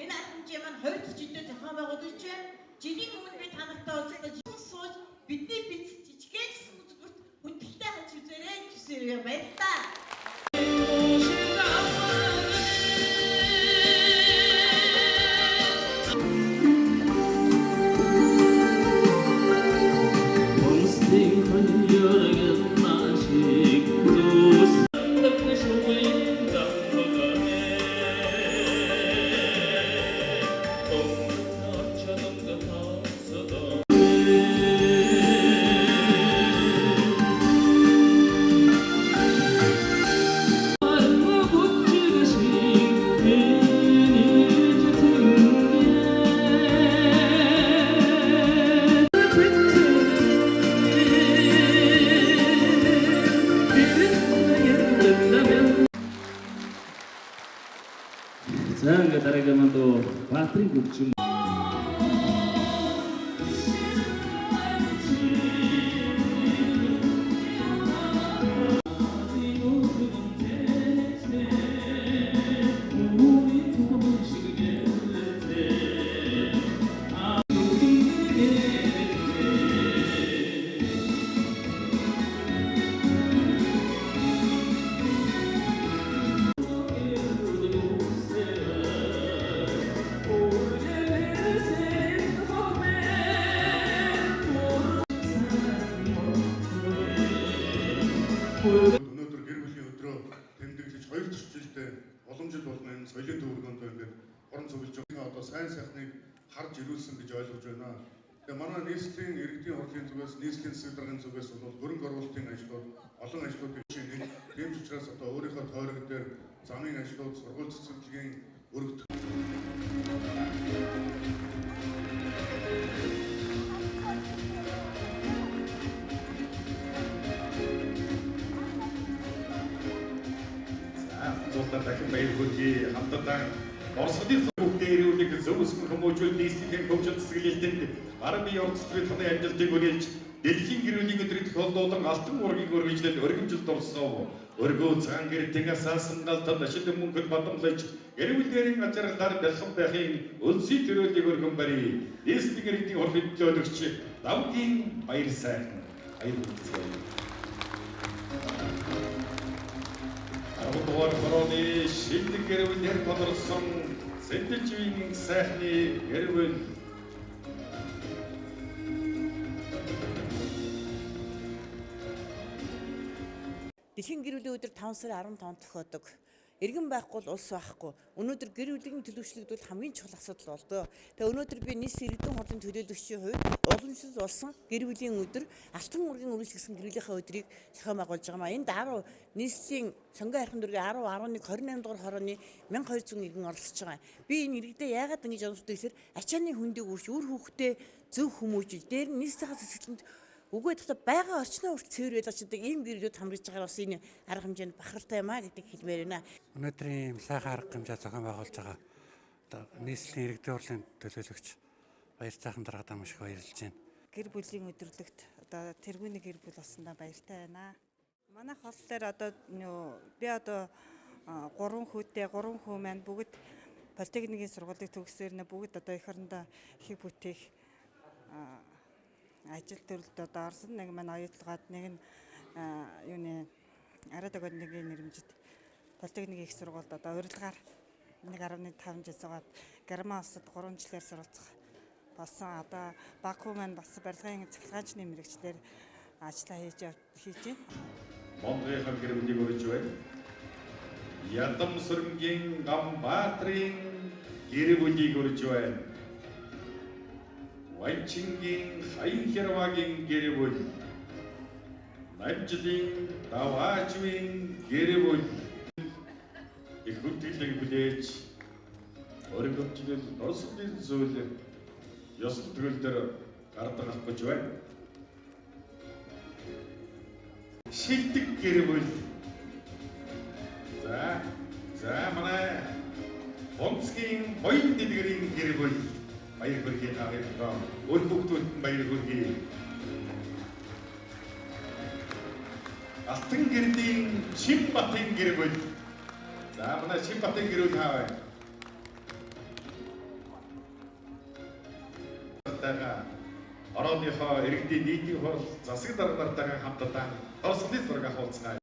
Энэ хэмжээ маань 2 жилдээ зохион байгуулж байна. Жилийн өмнө би танартай уулзсан сууж бидний бич жижигхэн гэсэн үзэгт хүндэлтэй хаж үзээрэй гэсэн баярлалаа. За ингээд дараагийн манд Баатрин гүрчин өнөөдөр гэр бүлийн өдрөө тэмдэглэж 2 жилдээ олон жил болно энэ соёлын төвөргөнд ингээд хорон цуглаж байгаа одоо сайн сайхныг харж ирүүлсэн гэж ойлгож байна. Тэгээ манай нийслэлийн иргэдийн хурлын зүгээс нийслэлийн засаг даргын зүгээс бол хөрөнгө оруулалтын ажлууд олон ажлуудын нэг дэмж учраас одоо өөрийнхөө тойрог дээр замын ажлууд сургууль цэцэрлэгийн өргөдөх дахин баяр хүргэе. Хамтдаа Оросны хүүхдээ ирүүлэх зөв өсгөн хүмүүжүүл нийслэлийн хөгжил цэцгэлэлтэнд арга бие орцлогын амжилтыг хүргэж дэлхийн гэр бүлийн өдрийг холдуулан алтан ургийн өргөжлөд өргөмжилд орсон. Өргөө цагаан гэртийн асаасан галтад ашиг мөнгөд бадамлаж гэр бүлийн ачааргаар бэлхэн байхын өлсөй төрөлийг өргөн барья. Нийслэлийн иргэдийн хурлын төлөөлөгч Давгийн баяр сайхан баяр хүргэе. Аргуудвар хорооны шилдэг гэрвэлээр тодорсон Сэндичвийн сайхны гэрвэл Дэлхийн гэр бүлийн өдөр 5 сарын 15-нд тохиодог. Иргэн байхгүй бол улс байхгүй. Өнөөдөр гэр бүлийн төлөвшлөгдөл хамгийн чухал асуудал болдоо. Тэгээ өнөөдөр би нийслэлийн иргэдийн хурлын төлөөлөгчийн хувьд уламжлал болсон гэр бүлийн өдөр алтан ургийн үргэлж гэсэн гэр бүлийнхээ өдрийг зохион байгуулж байгаа. Энд 10 нийслэлийн сонгон хайрхан дүүргийн 10, 11, 28 дугаар хорооны 1200 иргэн оролцож байгаа. Би энэ иргэдэд яагаад ингэж онцлог гэхээр ачааны хөндийг үрж үр хүүхдээ зөв хүмүүжил дээр нь нийслэлийн цэцгэлэнд үгүй гэхдээ байгаа орчноо үрт цэвэр байлгаж байгаа ийм гэрэлүүд хамрагдж байгаа бас энэ арга хэмжээнд бахархалтай юм а гэдэг хэлмээр байна. Өнөөдрийн ийм сайхан арга хэмжээ зохион байгуулж байгаа одоо нийслэлийн иргэдийн хурлын төлөөлөгч баяр цаахан дараатай маш их баярлж байна. Гэр бүлийн өдөрлөгт одоо тэргүүний гэр бүл болсондоо баяртай байна. Манайх хол дээр одоо би одоо 3 хүүтэй 3 хүү маань бүгд политехникийн сургуулийг төгсөөр бүгд одоо эх орондоо хийг бүтээх ажил төрөлд одоо орсон. Нэг маань оюутлагад нэг нь юуны арай дагад нэгэн нэрмжид политехникийн их сургуульд одоо урилгаар 1.5 жил суугаад Герман улсад 3 жилээр суралцах болсон. Одоо баг хүү маань бас барилгын цахилгаанчны мэрэгчлэр ажиллаа хийж байна. Монголын гэр бүлийг өргөж байна. Ядам сүрэнгийн гам Баатрин гэр бүлийг өргөж байна. Вайчингийн хаян хэрвагийн гэр бүл, Нажлын Даваажвын гэр бүл их хүндлэг хүлээж өргөмжлөл Оросны зүйл ёслол төрөлдөр гардаг авах гэж байна. Шилдэг гэр бүл. За манай Онцгийн хоёрын дэлгэрийн гэр бүл баяр хүргэе таавал өөр бүгдүүд баяр хүргэе. Алтан гэрдийн Шимбатын гэр бүл. За манай Шимбатын гэр бүл хаа вэ? нартайгаа орооныхоо иргэдийн нийтийн хурал засаг дарга нартайгаа хамтдаа орсголын зураг авахулцгаая.